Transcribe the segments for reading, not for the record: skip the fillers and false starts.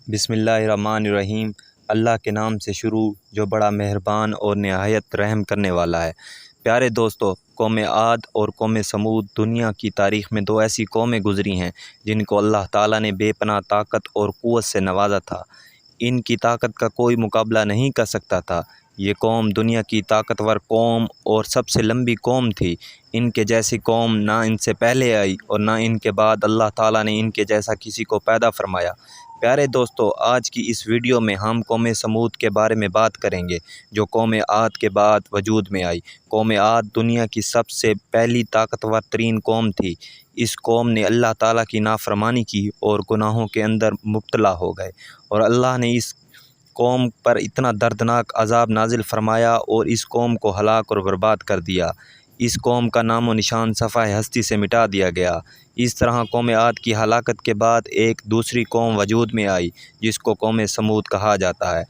بسم اللہ الرحمن الرحیم۔ اللہ کے نام سے شروع جو بڑا مہربان اور نہایت رحم کرنے والا ہے۔ پیارے دوستو، قوم عاد اور قوم سمود دنیا کی تاریخ میں دو ایسی قومیں گزری ہیں جن کو اللہ تعالیٰ نے بے پناہ طاقت اور قوت سے نوازا تھا۔ ان کی طاقت کا کوئی مقابلہ نہیں کر سکتا تھا۔ یہ قوم دنیا کی طاقتور قوم اور سب سے لمبی قوم تھی۔ ان کے جیسی قوم نہ ان سے پہلے آئی اور نہ ان کے بعد اللہ تعالیٰ نے ان کے جیسا کسی کو پیدا فرمایا۔ پیارے دوستو، آج کی اس ویڈیو میں ہم قوم سمود کے بارے میں بات کریں گے جو قوم عاد کے بعد وجود میں آئی۔ قوم عاد دنیا کی سب سے پہلی طاقتور ترین قوم تھی۔ اس قوم نے اللہ تعالیٰ کی نافرمانی کی اور گناہوں کے اندر مبتلا ہو گئے، اور اللہ نے اس قوم پر اتنا دردناک عذاب نازل فرمایا اور اس قوم کو ہلاک اور برباد کر دیا۔ اس قوم کا نام و نشان صفحہ ہستی سے مٹا دیا گیا۔ اس طرح قوم عاد کی ہلاکت کے بعد ایک دوسری قوم وجود میں آئی جس کو قوم سمود کہا جاتا ہے۔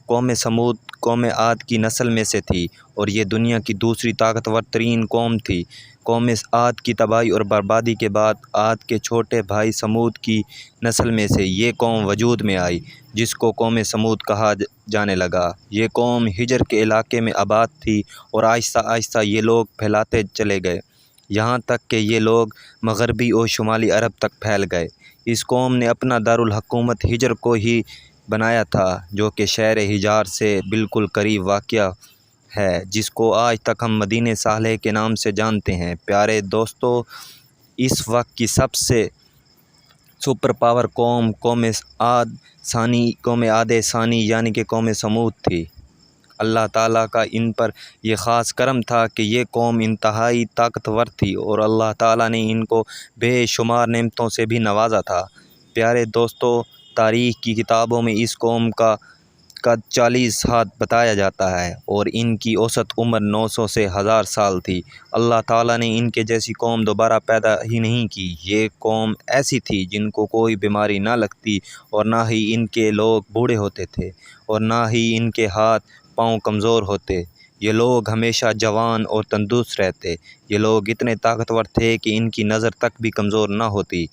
قوم سمود قوم عاد کی نسل میں سے تھی اور یہ دنیا کی دوسری طاقتور ترین قوم تھی۔ قوم عاد کی تباہی اور بربادی کے بعد عاد کے چھوٹے بھائی سمود کی نسل میں سے یہ قوم وجود میں آئی جس کو قوم سمود کہا جانے لگا۔ یہ قوم ہجر کے علاقے میں آباد تھی اور آہستہ آہستہ یہ لوگ پھیلاتے چلے گئے، یہاں تک کہ یہ لوگ مغربی اور شمالی عرب تک پھیل گئے۔ اس قوم نے اپنا دارالحکومت ہجر کو ہی بنایا تھا جو کہ شہر حجار سے بالکل قریب واقع ہے، جس کو آج تک ہم مدینہ صالح کے نام سے جانتے ہیں۔ پیارے دوستو، اس وقت کی سب سے سپر پاور قوم قوم عاد ثانی یعنی کہ قوم سمود تھی۔ اللہ تعالیٰ کا ان پر یہ خاص کرم تھا کہ یہ قوم انتہائی طاقتور تھی اور اللہ تعالیٰ نے ان کو بے شمار نعمتوں سے بھی نوازا تھا۔ پیارے دوستو، تاریخ کی کتابوں میں اس قوم کا قد 40 ہاتھ بتایا جاتا ہے اور ان کی اوسط عمر 900 سے 1000 سال تھی۔ اللہ تعالیٰ نے ان کے جیسی قوم دوبارہ پیدا ہی نہیں کی۔ یہ قوم ایسی تھی جن کو کوئی بیماری نہ لگتی اور نہ ہی ان کے لوگ بوڑھے ہوتے تھے اور نہ ہی ان کے ہاتھ پاؤں کمزور ہوتے۔ یہ لوگ ہمیشہ جوان اور تندرست رہتے۔ یہ لوگ اتنے طاقتور تھے کہ ان کی نظر تک بھی کمزور نہ ہوتی۔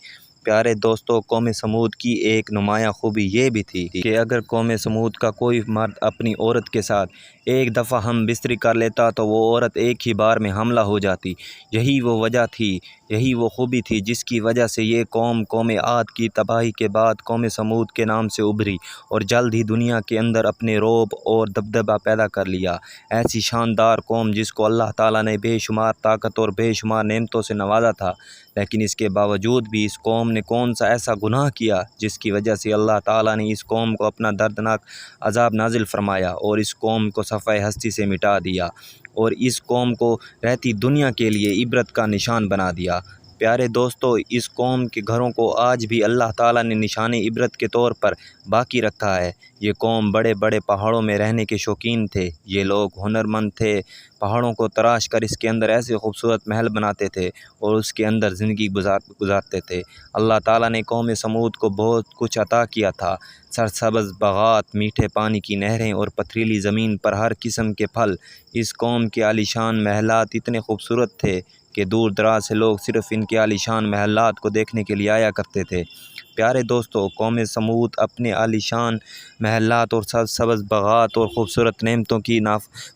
پیارے دوستو، قوم سمود کی ایک نمایاں خوبی یہ بھی تھی کہ اگر قوم سمود کا کوئی مرد اپنی عورت کے ساتھ ایک دفعہ ہم بستری کر لیتا تو وہ عورت ایک ہی بار میں حاملہ ہو جاتی۔ یہی وہ وجہ تھی، یہی وہ خوبی تھی جس کی وجہ سے یہ قوم عاد کی تباہی کے بعد قوم سمود کے نام سے ابھری اور جلد ہی دنیا کے اندر اپنے رعب اور دبدبہ پیدا کر لیا۔ ایسی شاندار قوم جس کو اللہ تعالیٰ نے بے شمار طاقت اور بے شمار نعمتوں سے نوازا تھا، لیکن اس کے باوجود بھی اس قوم نے کون سا ایسا گناہ کیا جس کی وجہ سے اللہ تعالیٰ نے اس قوم کو اپنا دردناک عذاب نازل فرمایا اور اس قوم کو صفحہ ہستی سے مٹا دیا اور اس قوم کو رہتی دنیا کے لیے عبرت کا نشان بنا دیا۔ پیارے دوستو، اس قوم کے گھروں کو آج بھی اللہ تعالیٰ نے نشان عبرت کے طور پر باقی رکھا ہے۔ یہ قوم بڑے بڑے پہاڑوں میں رہنے کے شوقین تھے۔ یہ لوگ ہنرمند تھے، پہاڑوں کو تراش کر اس کے اندر ایسے خوبصورت محل بناتے تھے اور اس کے اندر زندگی گزارتے تھے۔ اللہ تعالیٰ نے قوم سمود کو بہت کچھ عطا کیا تھا، سرسبز باغات، میٹھے پانی کی نہریں اور پتھریلی زمین پر ہر قسم کے پھل۔ اس قوم کے عالیشان محلات اتنے خوبصورت تھے کہ دور دراز سے لوگ صرف ان کے عالیشان محلات کو دیکھنے کے لیے آیا کرتے تھے۔ پیارے دوستو، قوم سمود اپنے عالیشان محلات اور سرسبز باغات اور خوبصورت نعمتوں کی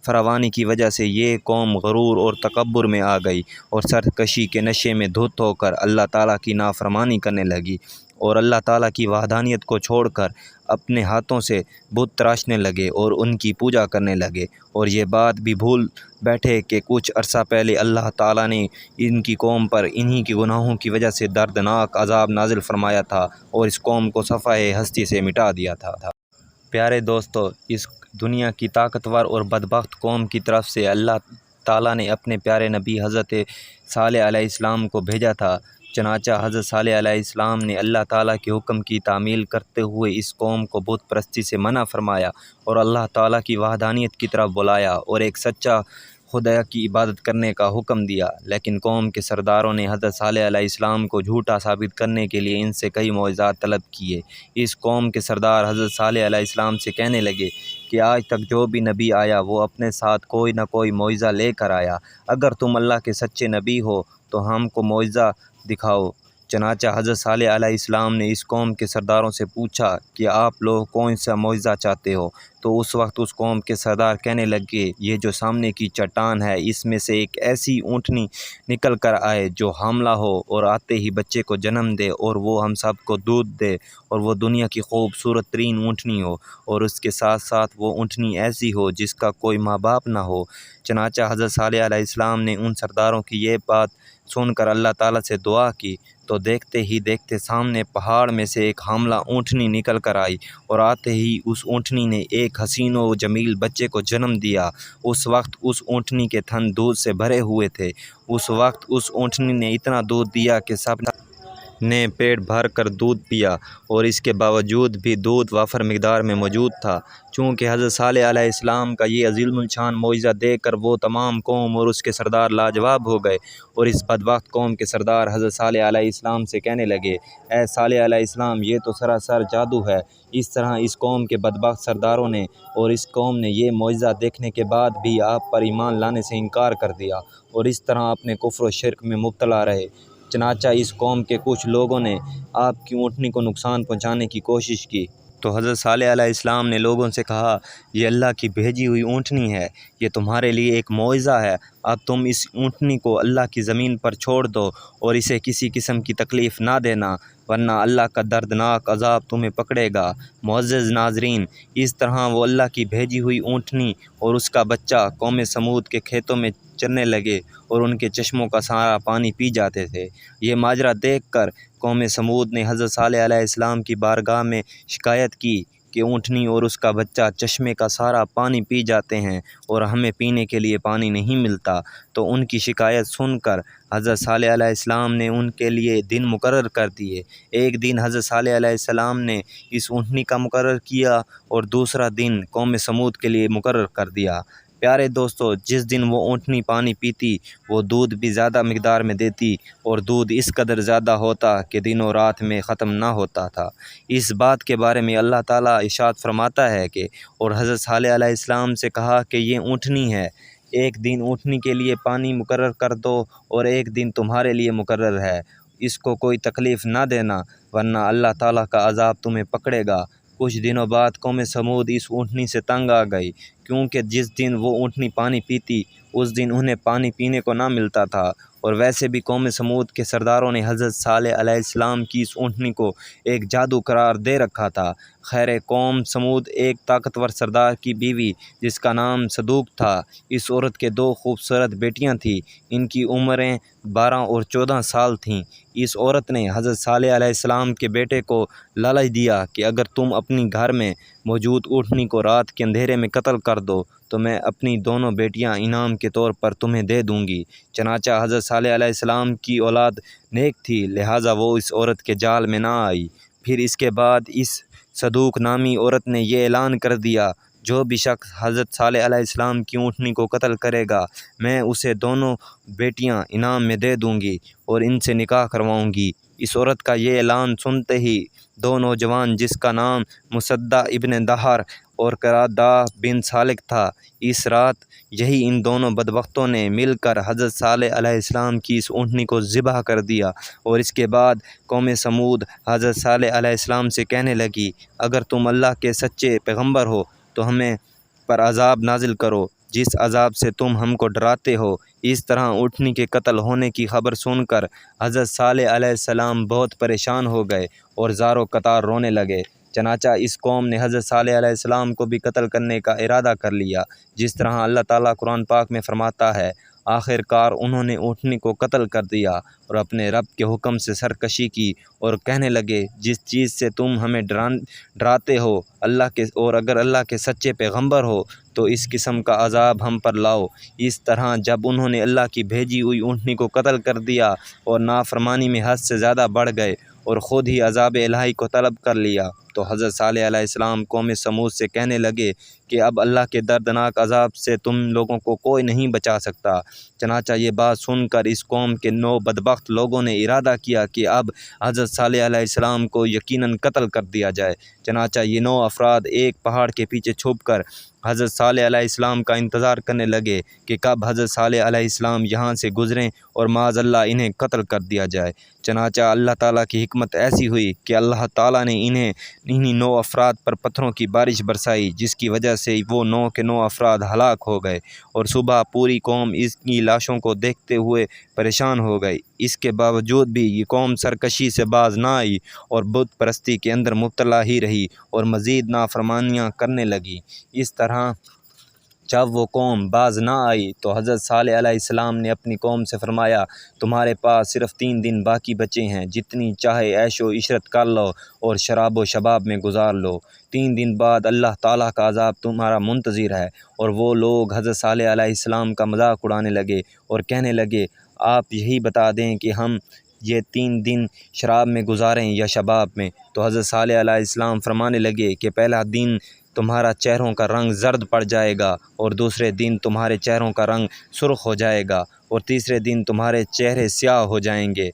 فراوانی کی وجہ سے یہ قوم غرور اور تکبر میں آ گئی اور سرکشی کے نشے میں دھت ہو کر اللہ تعالیٰ کی نافرمانی کرنے لگی اور اللہ تعالیٰ کی وحدانیت کو چھوڑ کر اپنے ہاتھوں سے بت تراشنے لگے اور ان کی پوجا کرنے لگے، اور یہ بات بھی بھول بیٹھے کہ کچھ عرصہ پہلے اللہ تعالیٰ نے ان کی قوم پر انہی کے گناہوں کی وجہ سے دردناک عذاب نازل فرمایا تھا اور اس قوم کو صفحہ ہستی سے مٹا دیا تھا۔ پیارے دوستو، اس دنیا کی طاقتور اور بدبخت قوم کی طرف سے اللہ تعالیٰ نے اپنے پیارے نبی حضرت صالح علیہ السلام کو بھیجا تھا۔ چنانچہ حضرت صالح علیہ السلام نے اللہ تعالیٰ کے حکم کی تعمیل کرتے ہوئے اس قوم کو بت پرستی سے منع فرمایا اور اللہ تعالیٰ کی وحدانیت کی طرف بلایا اور ایک سچا خدا کی عبادت کرنے کا حکم دیا۔ لیکن قوم کے سرداروں نے حضرت صالح علیہ السلام کو جھوٹا ثابت کرنے کے لیے ان سے کئی معجزات طلب کیے۔ اس قوم کے سردار حضرت صالح علیہ السلام سے کہنے لگے کہ آج تک جو بھی نبی آیا وہ اپنے ساتھ کوئی نہ کوئی معجزہ لے کر آیا۔ اگر تم اللہ کے سچے نبی ہو تو ہم کو معجزہ دکھاؤ۔ چنانچہ حضرت صالح علیہ السلام نے اس قوم کے سرداروں سے پوچھا کہ آپ لوگ کون سا معجزہ چاہتے ہو؟ تو اس وقت اس قوم کے سردار کہنے لگے، یہ جو سامنے کی چٹان ہے اس میں سے ایک ایسی اونٹنی نکل کر آئے جو حاملہ ہو اور آتے ہی بچے کو جنم دے، اور وہ ہم سب کو دودھ دے، اور وہ دنیا کی خوبصورت ترین اونٹنی ہو، اور اس کے ساتھ ساتھ وہ اونٹنی ایسی ہو جس کا کوئی ماں باپ نہ ہو۔ چنانچہ حضرت صالح علیہ السلام نے ان سرداروں کی یہ بات سن کر اللہ تعالیٰ سے دعا کی، تو دیکھتے ہی دیکھتے سامنے پہاڑ میں سے ایک حاملہ اونٹنی نکل کر آئی، اور آتے ہی اس اونٹنی نے ایک حسین و جمیل بچے کو جنم دیا۔ اس وقت اس اونٹنی کے تھن دودھ سے بھرے ہوئے تھے۔ اس وقت اس اونٹنی نے اتنا دودھ دیا کہ سب نے پیٹ بھر کر دودھ پیا، اور اس کے باوجود بھی دودھ وافر مقدار میں موجود تھا۔ چونکہ حضرت صالح علیہ السلام کا یہ عظیم الشان معجزہ دیکھ کر وہ تمام قوم اور اس کے سردار لاجواب ہو گئے، اور اس بدبخت قوم کے سردار حضرت صالح علیہ السلام سے کہنے لگے، اے صالح علیہ السلام، یہ تو سراسر جادو ہے۔ اس طرح اس قوم کے بدبخت سرداروں نے اور اس قوم نے یہ معجزہ دیکھنے کے بعد بھی آپ پر ایمان لانے سے انکار کر دیا، اور اس طرح اپنے کفر و شرک میں مبتلا رہے۔ چنانچہ اس قوم کے کچھ لوگوں نے آپ کی اونٹنی کو نقصان پہنچانے کی کوشش کی، تو حضرت صالح علیہ السلام نے لوگوں سے کہا، یہ اللہ کی بھیجی ہوئی اونٹنی ہے، یہ تمہارے لیے ایک معجزہ ہے۔ اب تم اس اونٹنی کو اللہ کی زمین پر چھوڑ دو اور اسے کسی قسم کی تکلیف نہ دینا، ورنہ اللہ کا دردناک عذاب تمہیں پکڑے گا۔ معزز ناظرین، اس طرح وہ اللہ کی بھیجی ہوئی اونٹنی اور اس کا بچہ قوم سمود کے کھیتوں میں چرنے لگے، اور ان کے چشموں کا سارا پانی پی جاتے تھے۔ یہ ماجرا دیکھ کر قوم سمود نے حضرت صالح علیہ السلام کی بارگاہ میں شکایت کی کہ اونٹنی اور اس کا بچہ چشمے کا سارا پانی پی جاتے ہیں، اور ہمیں پینے کے لیے پانی نہیں ملتا۔ تو ان کی شکایت سن کر حضرت صالح علیہ السلام نے ان کے لیے دن مقرر کر دیے۔ ایک دن حضرت صالح علیہ السلام نے اس اونٹنی کا مقرر کیا، اور دوسرا دن قوم سمود کے لیے مقرر کر دیا۔ پیارے دوستو، جس دن وہ اونٹنی پانی پیتی وہ دودھ بھی زیادہ مقدار میں دیتی، اور دودھ اس قدر زیادہ ہوتا کہ دن و رات میں ختم نہ ہوتا تھا۔ اس بات کے بارے میں اللہ تعالیٰ ارشاد فرماتا ہے کہ اور حضرت صالح علیہ السلام سے کہا کہ یہ اونٹنی ہے، ایک دن اونٹنی کے لیے پانی مقرر کر دو، اور ایک دن تمہارے لیے مقرر ہے، اس کو کوئی تکلیف نہ دینا، ورنہ اللہ تعالیٰ کا عذاب تمہیں پکڑے گا۔ کچھ دنوں بعد قوم سمود اس اونٹنی سے تنگ آ گئی، کیونکہ جس دن وہ اونٹنی پانی پیتی اس دن انہیں پانی پینے کو نہ ملتا تھا، اور ویسے بھی قوم سمود کے سرداروں نے حضرت صالح علیہ السلام کی اس اونٹنی کو ایک جادو قرار دے رکھا تھا۔ خیر، قوم سمود ایک طاقتور سردار کی بیوی جس کا نام صدوق تھا، اس عورت کے دو خوبصورت بیٹیاں تھیں، ان کی عمریں 12 اور 14 سال تھیں۔ اس عورت نے حضرت صالح علیہ السلام کے بیٹے کو لالچ دیا کہ اگر تم اپنی گھر میں موجود اونٹنی کو رات کے اندھیرے میں قتل کر دو تو میں اپنی دونوں بیٹیاں انعام کے طور پر تمہیں دے دوں گی۔ چنانچہ حضرت صالح علیہ السلام کی اولاد نیک تھی، لہٰذا وہ اس عورت کے جال میں نہ آئی۔ پھر اس کے بعد اس صدوق نامی عورت نے یہ اعلان کر دیا، جو بھی شخص حضرت صالح علیہ السلام کی اونٹنی کو قتل کرے گا میں اسے دونوں بیٹیاں انعام میں دے دوں گی اور ان سے نکاح کرواؤں گی۔ اس عورت کا یہ اعلان سنتے ہی دو نوجوان جس کا نام مصدع ابن دہر اور قرادہ بن سالک تھا، اس رات یہی ان دونوں بدبختوں نے مل کر حضرت صالح علیہ السلام کی اس اونٹنی کو ذبح کر دیا، اور اس کے بعد قوم سمود حضرت صالح علیہ السلام سے کہنے لگی، اگر تم اللہ کے سچے پیغمبر ہو تو ہمیں پر عذاب نازل کرو جس عذاب سے تم ہم کو ڈراتے ہو۔ اس طرح اونٹنی کے قتل ہونے کی خبر سن کر حضرت صالح علیہ السلام بہت پریشان ہو گئے اور زاروں قطار رونے لگے۔ چنانچہ اس قوم نے حضرت صالح علیہ السلام کو بھی قتل کرنے کا ارادہ کر لیا، جس طرح اللہ تعالیٰ قرآن پاک میں فرماتا ہے، آخر کار انہوں نے اونٹنی کو قتل کر دیا اور اپنے رب کے حکم سے سرکشی کی، اور کہنے لگے، جس چیز سے تم ہمیں ڈراتے ہو اگر اللہ کے سچے پیغمبر ہو تو اس قسم کا عذاب ہم پر لاؤ۔ اس طرح جب انہوں نے اللہ کی بھیجی ہوئی اونٹنی کو قتل کر دیا اور نافرمانی میں حد سے زیادہ بڑھ گئے اور خود ہی عذاب الہی کو طلب کر لیا، تو حضرت صالح علیہ السلام قوم سمود سے کہنے لگے کہ اب اللہ کے دردناک عذاب سے تم لوگوں کو کوئی نہیں بچا سکتا۔ چنانچہ یہ بات سن کر اس قوم کے 9 بدبخت لوگوں نے ارادہ کیا کہ اب حضرت صالح علیہ السلام کو یقیناً قتل کر دیا جائے۔ چنانچہ یہ 9 افراد ایک پہاڑ کے پیچھے چھپ کر حضرت صالح علیہ السلام کا انتظار کرنے لگے کہ کب حضرت صالح علیہ السلام یہاں سے گزریں اور معاذ اللہ انہیں قتل کر دیا جائے۔ چنانچہ اللہ تعالیٰ کی حکمت ایسی ہوئی کہ اللہ تعالیٰ نے انہیں 9 افراد پر پتھروں کی بارش برسائی، جس کی وجہ سے وہ 9 کے 9 افراد ہلاک ہو گئے، اور صبح پوری قوم اس کی لاشوں کو دیکھتے ہوئے پریشان ہو گئی۔ اس کے باوجود بھی یہ قوم سرکشی سے باز نہ آئی اور بت پرستی کے اندر مبتلا ہی رہی اور مزید نافرمانیاں کرنے لگی۔ اس طرح جب وہ قوم باز نہ آئی تو حضرت صالح علیہ السلام نے اپنی قوم سے فرمایا، تمہارے پاس صرف 3 دن باقی بچے ہیں، جتنی چاہے عیش و عشرت کر لو اور شراب و شباب میں گزار لو۔ 3 دن بعد اللہ تعالیٰ کا عذاب تمہارا منتظر ہے۔ اور وہ لوگ حضرت صالح علیہ السلام کا مذاق اڑانے لگے اور کہنے لگے، آپ یہی بتا دیں کہ ہم یہ 3 دن شراب میں گزاریں یا شباب میں۔ تو حضرت صالح علیہ السلام فرمانے لگے کہ پہلا دن تمہارا چہروں کا رنگ زرد پڑ جائے گا، اور دوسرے دن تمہارے چہروں کا رنگ سرخ ہو جائے گا، اور تیسرے دن تمہارے چہرے سیاہ ہو جائیں گے،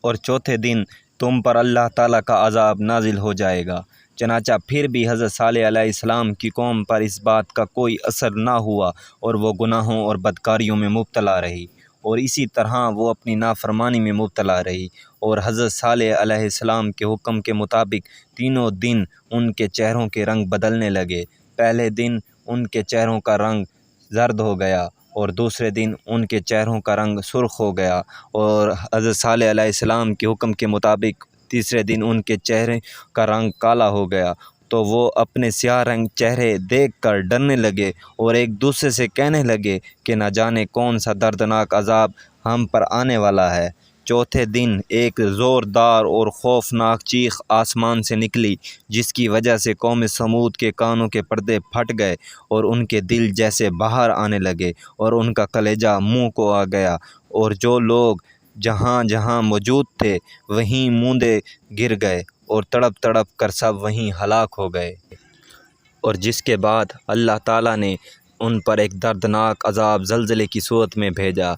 اور چوتھے دن تم پر اللہ تعالیٰ کا عذاب نازل ہو جائے گا۔ چنانچہ پھر بھی حضرت صالح علیہ السلام کی قوم پر اس بات کا کوئی اثر نہ ہوا، اور وہ گناہوں اور بدکاریوں میں مبتلا رہی، اور اسی طرح وہ اپنی نافرمانی میں مبتلا رہی۔ اور حضرت صالح علیہ السلام کے حکم کے مطابق تینوں دن ان کے چہروں کے رنگ بدلنے لگے۔ پہلے دن ان کے چہروں کا رنگ زرد ہو گیا، اور دوسرے دن ان کے چہروں کا رنگ سرخ ہو گیا، اور حضرت صالح علیہ السلام کے حکم کے مطابق تیسرے دن ان کے چہرے کا رنگ کالا ہو گیا۔ تو وہ اپنے سیاہ رنگ چہرے دیکھ کر ڈرنے لگے اور ایک دوسرے سے کہنے لگے کہ نہ جانے کون سا دردناک عذاب ہم پر آنے والا ہے۔ چوتھے دن ایک زوردار اور خوفناک چیخ آسمان سے نکلی، جس کی وجہ سے قوم سمود کے کانوں کے پردے پھٹ گئے، اور ان کے دل جیسے باہر آنے لگے، اور ان کا کلیجہ منہ کو آ گیا، اور جو لوگ جہاں جہاں موجود تھے وہیں موندے گر گئے، اور تڑپ تڑپ کر سب وہیں ہلاک ہو گئے۔ اور جس کے بعد اللہ تعالیٰ نے ان پر ایک دردناک عذاب زلزلے کی صورت میں بھیجا،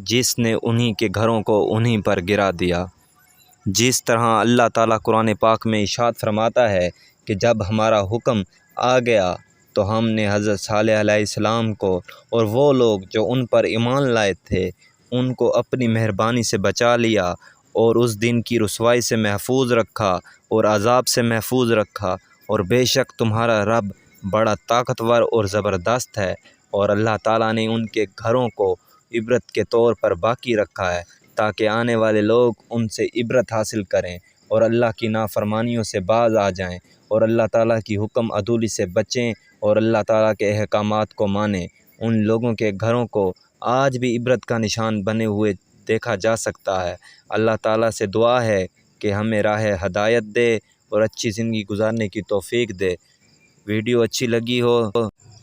جس نے انہی کے گھروں کو انہی پر گرا دیا۔ جس طرح اللہ تعالیٰ قرآن پاک میں ارشاد فرماتا ہے کہ جب ہمارا حکم آ گیا تو ہم نے حضرت صالح علیہ السلام کو اور وہ لوگ جو ان پر ایمان لائے تھے ان کو اپنی مہربانی سے بچا لیا، اور اس دن کی رسوائی سے محفوظ رکھا اور عذاب سے محفوظ رکھا۔ اور بے شک تمہارا رب بڑا طاقتور اور زبردست ہے۔ اور اللہ تعالیٰ نے ان کے گھروں کو عبرت کے طور پر باقی رکھا ہے، تاکہ آنے والے لوگ ان سے عبرت حاصل کریں اور اللہ کی نافرمانیوں سے باز آ جائیں، اور اللہ تعالیٰ کی حکم عدولی سے بچیں اور اللہ تعالیٰ کے احکامات کو مانیں۔ ان لوگوں کے گھروں کو آج بھی عبرت کا نشان بنے ہوئے دیکھا جا سکتا ہے۔ اللہ تعالیٰ سے دعا ہے کہ ہمیں راہ ہدایت دے اور اچھی زندگی گزارنے کی توفیق دے۔ ویڈیو اچھی لگی ہو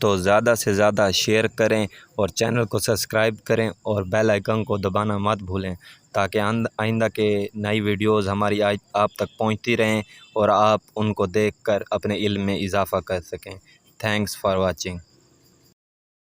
تو زیادہ سے زیادہ شیئر کریں، اور چینل کو سبسکرائب کریں، اور بیل آئیکن کو دبانا مت بھولیں، تاکہ آئندہ کے نئی ویڈیوز ہماری آپ تک پہنچتی رہیں اور آپ ان کو دیکھ کر اپنے علم میں اضافہ کر سکیں۔ Thanks for watching.